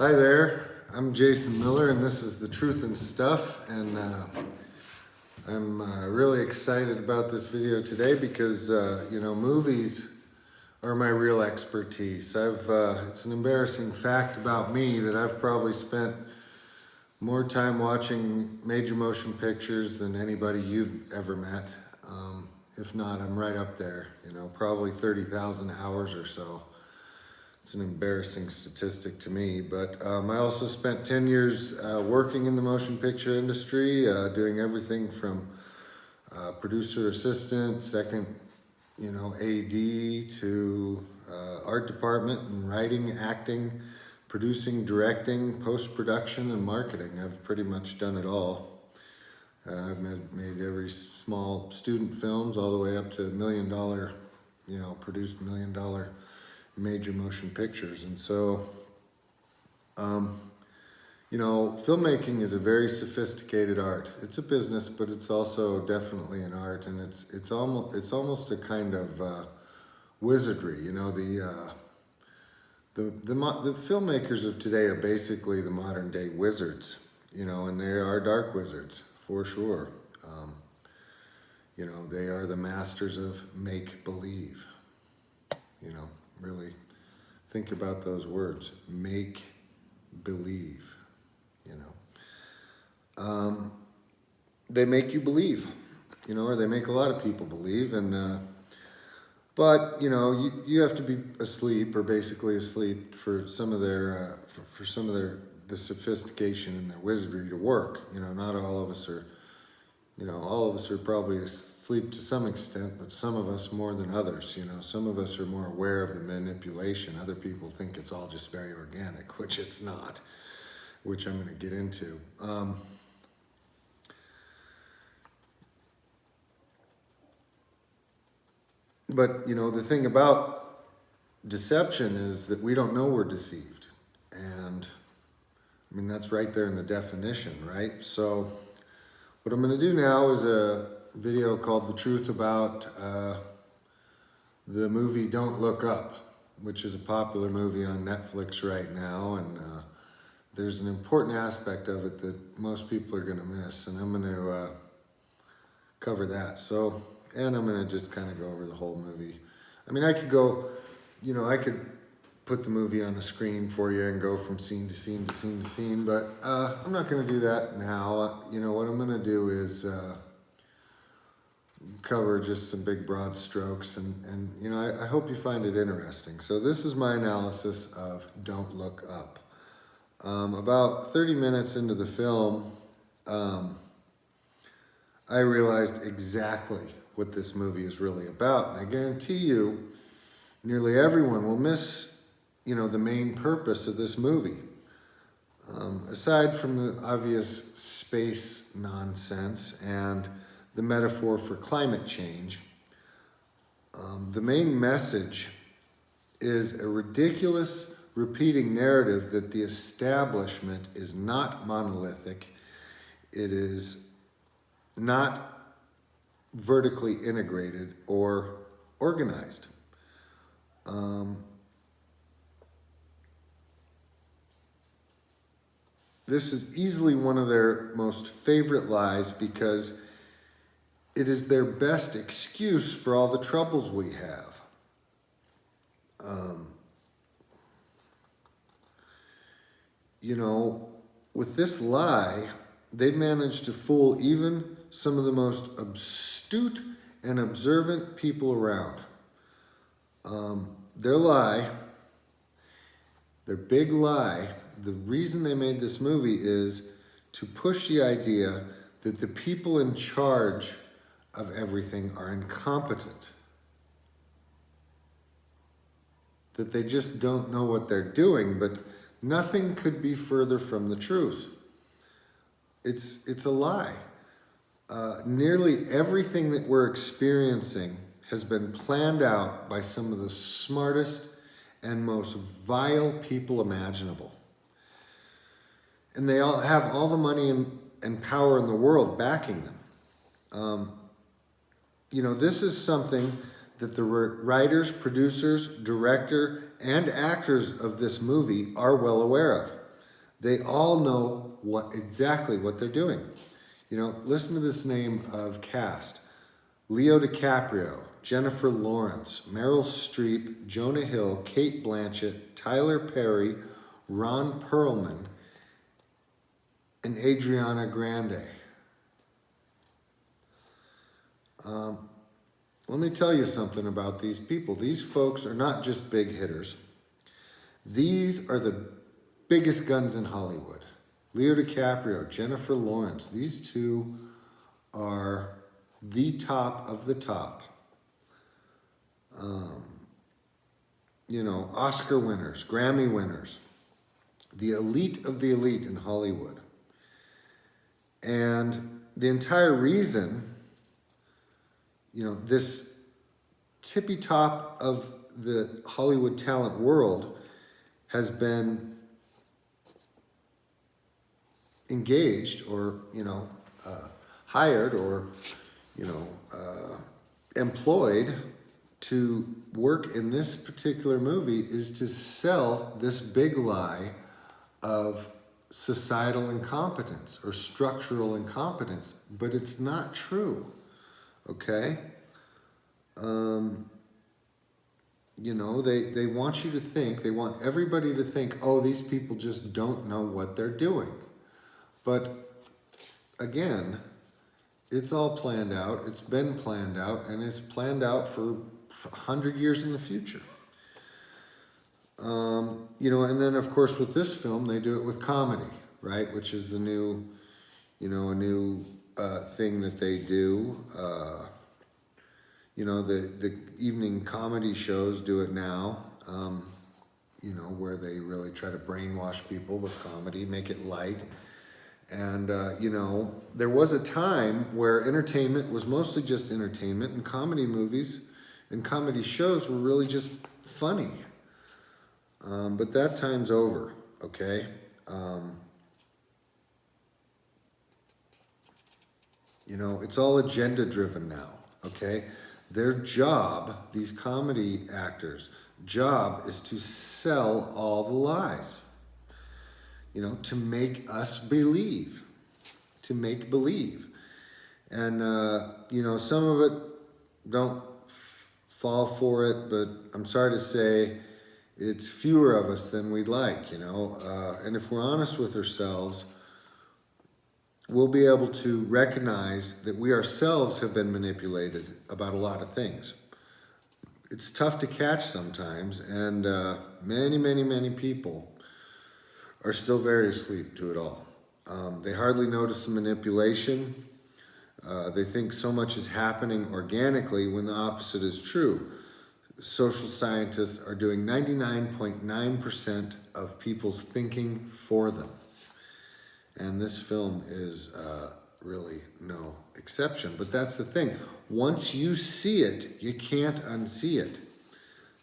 Hi there, I'm Jason Miller and this is The Truth and Stuff, and I'm really excited about this video today because movies are my real expertise. It's an embarrassing fact about me that I've probably spent more time watching major motion pictures than anybody you've ever met. If not, I'm right up there, probably 30,000 hours or so. It's an embarrassing statistic to me, but I also spent 10 years working in the motion picture industry, doing everything from producer assistant, second, AD to art department and writing, acting, producing, directing, post-production, and marketing. I've pretty much done it all. I've made every small student films all the way up to $1 million, produced $1 million major motion pictures. And so, filmmaking is a very sophisticated art. It's a business, but it's also definitely an art, and it's almost a kind of wizardry. The filmmakers of today are basically the modern day wizards, and they are dark wizards for sure. They are the masters of make believe. Really think about those words, make believe. They make you believe, or they make a lot of people believe, and but you have to be asleep, or basically asleep, for some of their the sophistication and their wizardry to work. Not all of us are. All of us are probably asleep to some extent, but some of us more than others. Some of us are more aware of the manipulation. Other people think it's all just very organic, which it's not, which I'm going to get into. But, the thing about deception is that we don't know we're deceived. And, that's right there in the definition, right? So what I'm going to do now is a video called The Truth About the movie Don't Look Up, which is a popular movie on Netflix right now, and there's an important aspect of it that most people are going to miss, and I'm going to cover that. And I'm going to just kind of go over the whole movie. I could go, I could put the movie on the screen for you and go from scene to scene to scene to scene, but I'm not going to do that now. What I'm going to do is cover just some big broad strokes, and I hope you find it interesting. So this is my analysis of Don't Look Up. About 30 minutes into the film, I realized exactly what this movie is really about, and I guarantee you nearly everyone will miss the main purpose of this movie. Aside from the obvious space nonsense and the metaphor for climate change, the main message is a ridiculous repeating narrative that the establishment is not monolithic. It is not vertically integrated or organized. This is easily one of their most favorite lies because it is their best excuse for all the troubles we have. With this lie, they've managed to fool even some of the most astute and observant people around. Their lie, their big lie, the reason they made this movie is to push the idea that the people in charge of everything are incompetent. That they just don't know what they're doing, but nothing could be further from the truth. It's a lie. Nearly everything that we're experiencing has been planned out by some of the smartest and most vile people imaginable. And they all have all the money and power in the world backing them. This is something that the writers, producers, director, and actors of this movie are well aware of. They all know exactly what they're doing. You know, listen to this name of cast. Leo DiCaprio, Jennifer Lawrence, Meryl Streep, Jonah Hill, Cate Blanchett, Tyler Perry, Ron Perlman, and Adriana Grande. Let me tell you something about these people. These folks are not just big hitters. These are the biggest guns in Hollywood. Leo DiCaprio, Jennifer Lawrence, these two are the top of the top. You know, Oscar winners, Grammy winners, the elite of the elite in Hollywood. And the entire reason, you know, this tippy top of the Hollywood talent world has been engaged or, you know, hired or, you know, employed to work in this particular movie is to sell this big lie of societal incompetence or structural incompetence, but it's not true, okay? You know, they want you to think, they want everybody to think, oh, these people just don't know what they're doing. But again, it's all planned out, it's been planned out, and it's planned out for 100 years in the future. You know, and then of course with this film, they do it with comedy, right? Which is the new, you know, a new thing that they do. You know, the evening comedy shows do it now, you know, where they really try to brainwash people with comedy, make it light. And, you know, there was a time where entertainment was mostly just entertainment, and comedy movies and comedy shows were really just funny. But that time's over, okay? You know, it's all agenda driven now, okay? Their job, these comedy actors' job is to sell all the lies. You know, to make us believe, to make believe. And, you know, some of it don't fall for it, but I'm sorry to say it's fewer of us than we'd like, you know. And if we're honest with ourselves, we'll be able to recognize that we ourselves have been manipulated about a lot of things. It's tough to catch sometimes, and many people are still very asleep to it all. They hardly notice the manipulation. They think so much is happening organically when the opposite is true. Social scientists are doing 99.9% of people's thinking for them. And this film is really no exception. But that's the thing. Once you see it, you can't unsee it.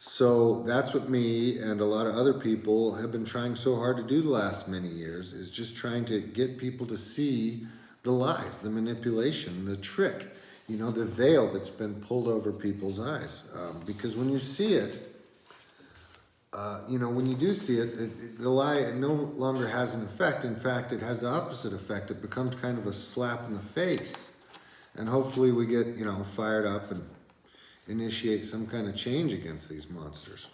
So that's what me and a lot of other people have been trying so hard to do the last many years, is just trying to get people to see the lies, the manipulation, the trick, you know, the veil that's been pulled over people's eyes. Because when you see it, you know, when you do see it, the lie no longer has an effect. In fact, it has the opposite effect. It becomes kind of a slap in the face. And hopefully we get, you know, fired up and initiate some kind of change against these monsters.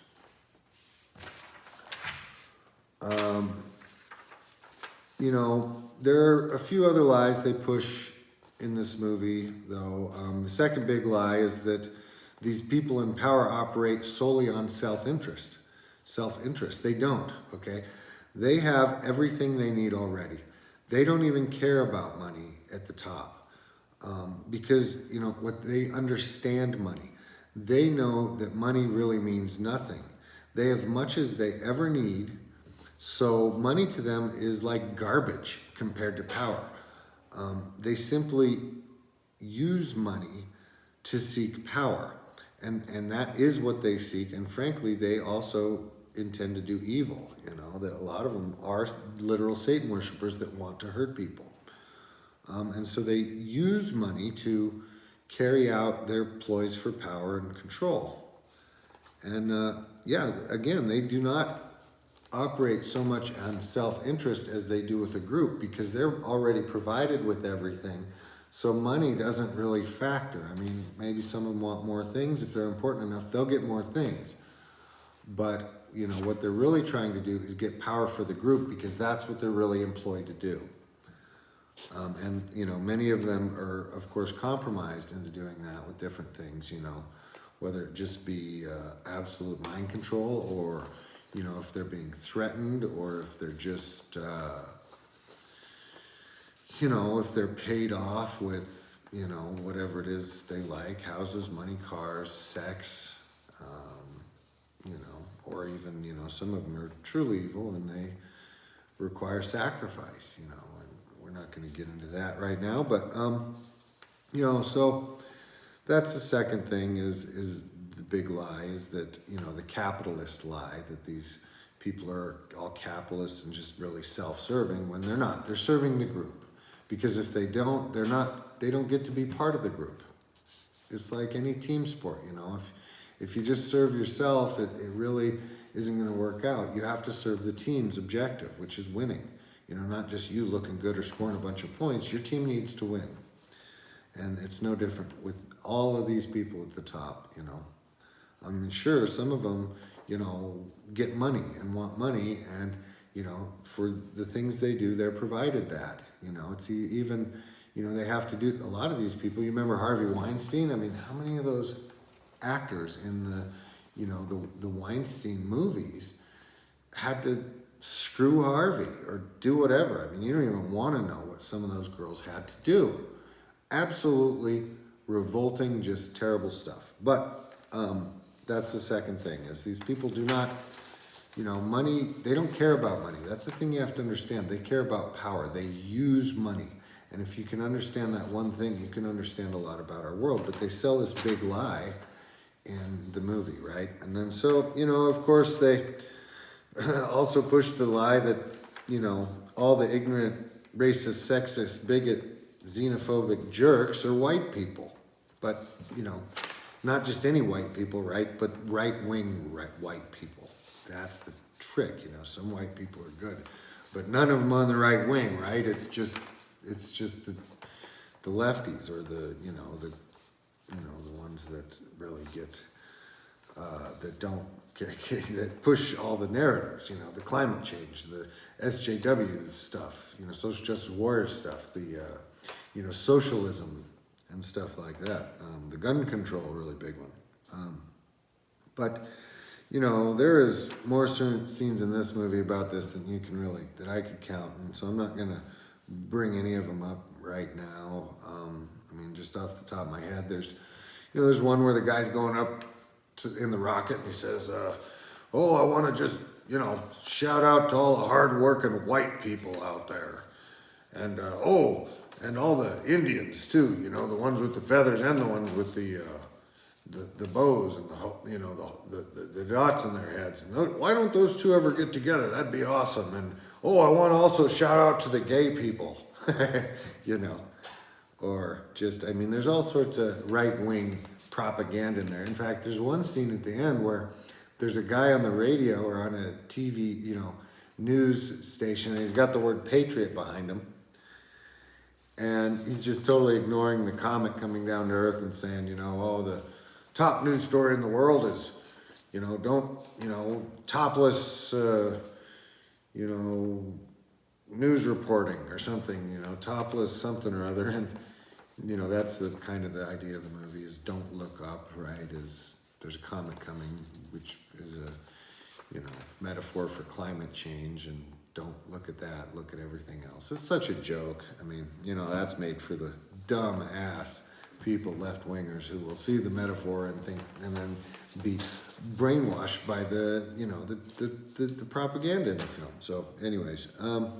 You know, there are a few other lies they push in this movie, though. The second big lie is that these people in power operate solely on self-interest. Self-interest. They don't, okay? They have everything they need already. They don't even care about money at the top because, you know, what they understand money. They know that money really means nothing. They have much as they ever need, so money to them is like garbage compared to power. They simply use money to seek power, and that is what they seek, and frankly, they also intend to do evil, you know, that a lot of them are literal Satan worshipers that want to hurt people. And so they use money to carry out their ploys for power and control. And yeah, again, they do not operate so much on self-interest as they do with a group, because they're already provided with everything. So money doesn't really factor. I mean, maybe some of them want more things. If they're important enough, they'll get more things. But, you know, what they're really trying to do is get power for the group, because that's what they're really employed to do. And, you know, many of them are, of course, compromised into doing that with different things, you know, whether it just be absolute mind control, or, you know, if they're being threatened, or if they're just, you know, if they're paid off with, you know, whatever it is they like, houses, money, cars, sex, you know, or even, you know, some of them are truly evil and they require sacrifice, you know, and we're not going to get into that right now, but, you know, so that's the second thing is the big lie, is that, you know, the capitalist lie, that these people are all capitalists and just really self-serving, when they're not. They're serving the group, because if they don't, they don't get to be part of the group. It's like any team sport, you know, if you just serve yourself, it really isn't going to work out. You have to serve the team's objective, which is winning. You know, not just you looking good or scoring a bunch of points. Your team needs to win. And it's no different with all of these people at the top, you know. I mean, sure, some of them, you know, get money and want money, and, you know, for the things they do, they're provided that, you know. It's even, you know, they have to do, a lot of these people, you remember Harvey Weinstein? I mean, how many of those actors in the, you know, the Weinstein movies had to screw Harvey or do whatever? I mean, you don't even want to know what some of those girls had to do. Absolutely revolting, just terrible stuff. But that's the second thing, is these people do not, you know, money, they don't care about money. That's the thing you have to understand. They care about power. They use money. And if you can understand that one thing, you can understand a lot about our world. But they sell this big lie in the movie, right? And then so, you know, of course, they also push the lie that, you know, all the ignorant, racist, sexist, bigot, xenophobic jerks are white people. But, you know, not just any white people, right? But right-wing white people. That's the trick, you know. Some white people are good, but none of them on the right wing, right? It's just the lefties, or the, you know, the ones that really get, that don't, that push all the narratives, you know, the climate change, the SJW stuff, you know, social justice warrior stuff, the, you know, socialism and stuff like that. The gun control, really big one. But, you know, there is more scenes in this movie about this than you can really, that I could count. And so I'm not going to bring any of them up right now. I mean, just off the top of my head, there's, you know, there's one where the guy's going up in the rocket and he says, oh, I want to just, you know, shout out to all the hard-working white people out there. And, oh, and all the Indians too, you know, the ones with the feathers and the ones with the bows and the, you know, the dots in their heads. And why don't those two ever get together? That'd be awesome. And, oh, I want to also shout out to the gay people, you know. Or just, I mean, there's all sorts of right-wing propaganda in there. In fact, there's one scene at the end where there's a guy on the radio or on a TV, you know, news station, and he's got the word patriot behind him. And he's just totally ignoring the comet coming down to Earth and saying, you know, oh, the top news story in the world is, you know, don't, you know, topless, you know, news reporting or something, you know, topless something or other. And, you know, that's the kind of the idea of the movie, is don't look up, right? Is there's a comet coming, which is a, you know, metaphor for climate change, and don't look at that, look at everything else. It's such a joke. I mean, you know, that's made for the dumb ass people, left-wingers, who will see the metaphor and think, and then be brainwashed by the, you know, the propaganda in the film. So anyways, and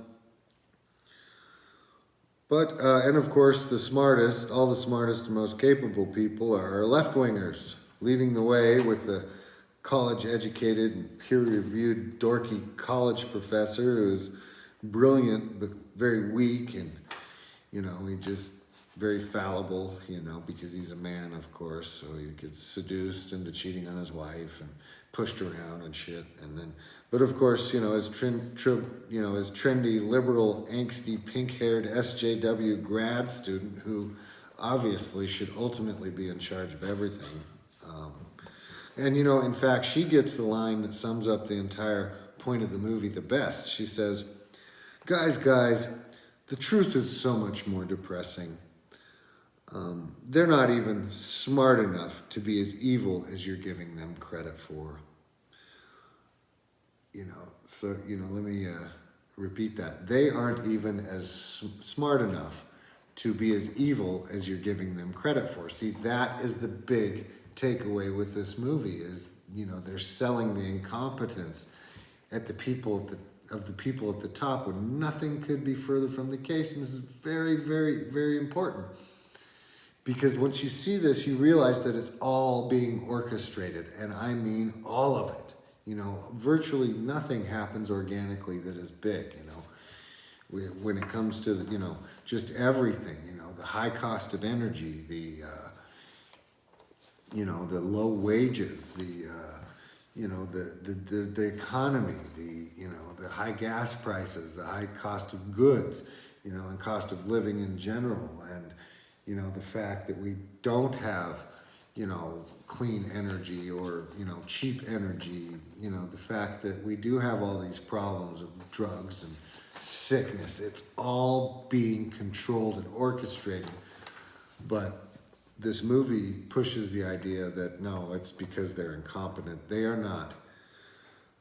of course, the smartest, all the smartest and most capable people are left-wingers, leading the way with the college-educated and peer-reviewed dorky college professor who is brilliant but very weak, and, you know, he just very fallible, you know, because he's a man, of course. So he gets seduced into cheating on his wife and pushed around and shit. And then, but of course, you know, his trendy, liberal, angsty, pink-haired SJW grad student who obviously should ultimately be in charge of everything. And you know, in fact, she gets the line that sums up the entire point of the movie the best. She says, guys, the truth is so much more depressing. They're not even smart enough to be as evil as you're giving them credit for. You know, so, you know, let me repeat that. They aren't even as smart enough to be as evil as you're giving them credit for. See, that is the big takeaway with this movie is, you know, they're selling the incompetence at the people at the people at the top when nothing could be further from the case. And this is very, very, very important. Because once you see this, you realize that it's all being orchestrated, and I mean all of it. You know, virtually nothing happens organically that is big, you know. When it comes to, you know, just everything, you know, the high cost of energy, you know, the low wages, you know, the economy, you know, the high gas prices, the high cost of goods, you know, and cost of living in general, and, you know, the fact that we don't have, you know, clean energy or, you know, cheap energy, you know, the fact that we do have all these problems of drugs and sickness, it's all being controlled and orchestrated. But this movie pushes the idea that no, it's because they're incompetent. They are not.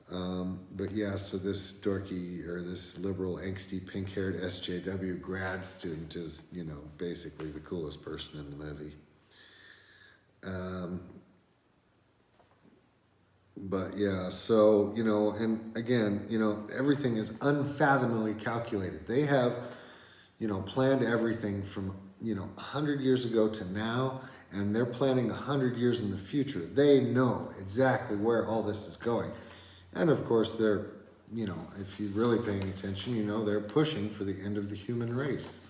But yeah, so this dorky or this liberal, angsty, pink-haired SJW grad student is, you know, basically the coolest person in the movie. But yeah, so, you know, and again, you know, everything is unfathomably calculated. They have, you know, planned everything from, you know, 100 years ago to now, and they're planning 100 years in the future. They know exactly where all this is going. And of course, they're, you know, if you're really paying attention, you know, they're pushing for the end of the human race,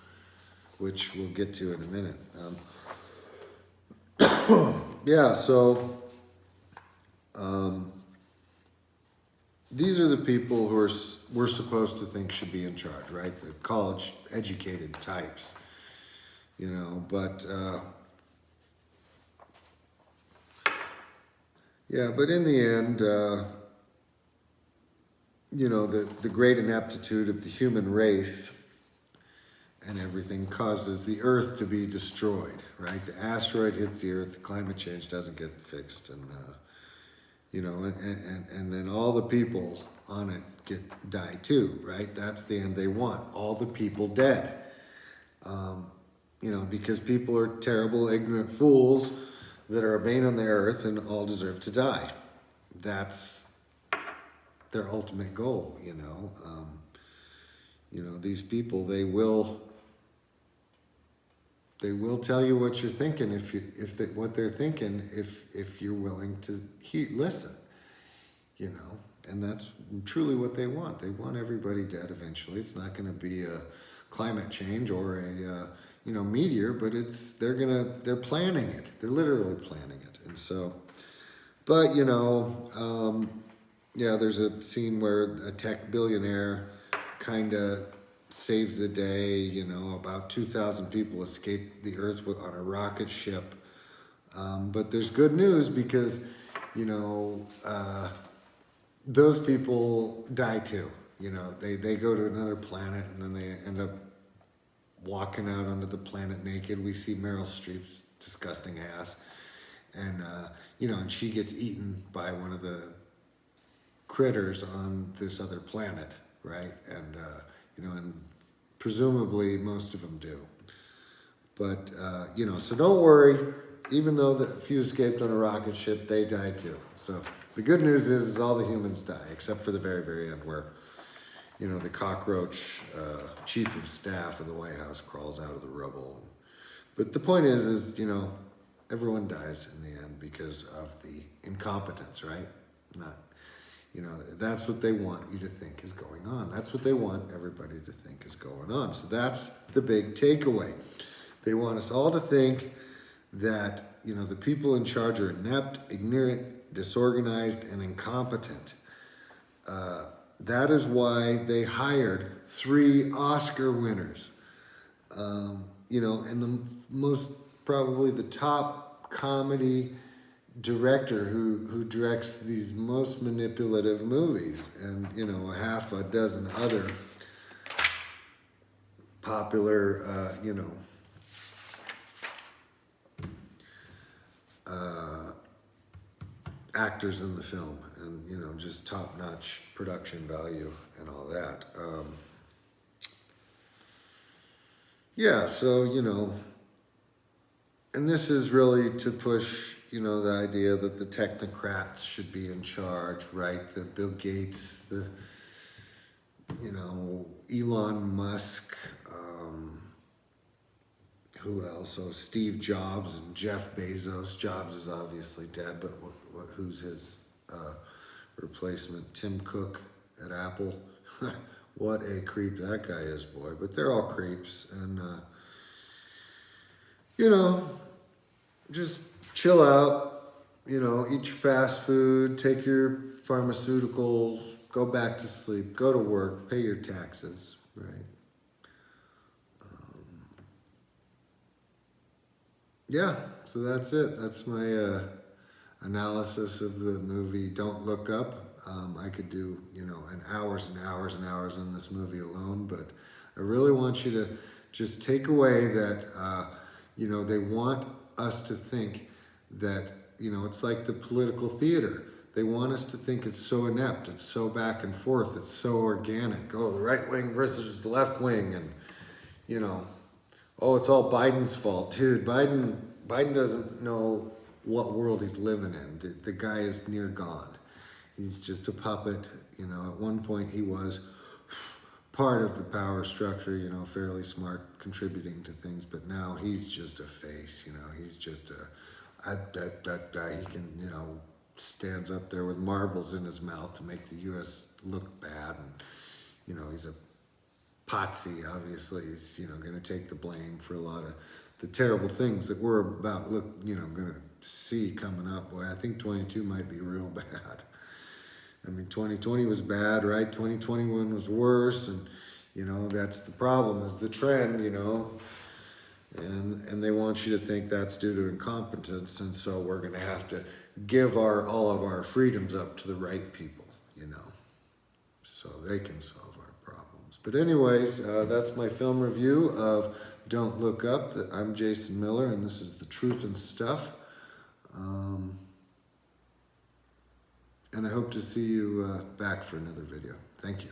which we'll get to in a minute. Yeah, so these are the people who we're supposed to think should be in charge, right? The college-educated types, you know, but yeah, but in the end, you know, the great ineptitude of the human race and everything causes the Earth to be destroyed, right? The asteroid hits the Earth, climate change doesn't get fixed, and you know, and then all the people on it die too, right? That's the end they want. All the people dead. You know, because people are terrible, ignorant fools that are a bane on the earth and all deserve to die. That's their ultimate goal, you know. You know, these people, they will tell you what you're thinking what they're thinking if you're willing to listen, you know. And that's truly what they want. They want everybody dead eventually. It's not going to be a climate change or a you know, meteor, but they're planning it. They're literally planning it. And so, but you know, yeah, there's a scene where a tech billionaire kind of saves the day. You know, about 2,000 people escaped the Earth on a rocket ship. But there's good news because, you know, those people die too. You know, they go to another planet and then they end up walking out onto the planet naked. We see Meryl Streep's disgusting ass. And, you know, and she gets eaten by one of the critters on this other planet, right? And, you know, and presumably most of them do. But, you know, so don't worry. Even though the few escaped on a rocket ship, they died too. So the good news is all the humans die, except for the very, very end where, you know, the cockroach chief of staff of the White House crawls out of the rubble. But the point is, you know, everyone dies in the end because of the incompetence, right? Not, you know, that's what they want you to think is going on. That's what they want everybody to think is going on. So that's the big takeaway. They want us all to think that, you know, the people in charge are inept, ignorant, disorganized, and incompetent. That is why they hired 3 Oscar winners. You know, and the most, probably the top comedy director who directs these most manipulative movies, and, you know, half a dozen other popular, you know, actors in the film, and, you know, just top-notch production value and all that. Yeah, so, you know, and this is really to push, you know, the idea that the technocrats should be in charge, right? The Bill Gates, the, you know, Elon Musk, who else? Oh, Steve Jobs and Jeff Bezos. Jobs is obviously dead, but who's his replacement? Tim Cook at Apple. What a creep that guy is, boy. But they're all creeps. And, you know, just chill out, you know, eat your fast food, take your pharmaceuticals, go back to sleep, go to work, pay your taxes, right? Yeah, so that's it. That's my analysis of the movie Don't Look Up. I could do, you know, hours and hours and hours on this movie alone, but I really want you to just take away that, you know, they want us to think that, you know, it's like the political theater. They want us to think it's so inept, it's so back and forth, it's so organic. Oh, the right wing versus the left wing, and, you know, oh, it's all Biden's fault. Dude, Biden doesn't know what world he's living in. The guy is near gone. He's just a puppet. You know, at one point he was part of the power structure, you know, fairly smart, contributing to things, but now he's just a face, you know, he's just that guy. He can, you know, stands up there with marbles in his mouth to make the U.S. look bad, and, you know, he's a Potsy, obviously. He's, you know, going to take the blame for a lot of the terrible things that we're about, going to see coming up. Boy, I think 22 might be real bad. I mean, 2020 was bad, right? 2021 was worse, and, you know, that's the problem, is the trend, you know, and they want you to think that's due to incompetence, and so we're going to have to give all of our freedoms up to the right people, you know, so they can solve our problems. But anyways, that's my film review of Don't Look Up. I'm Jason Miller, and this is The Truth and Stuff. And I hope to see you back for another video. Thank you.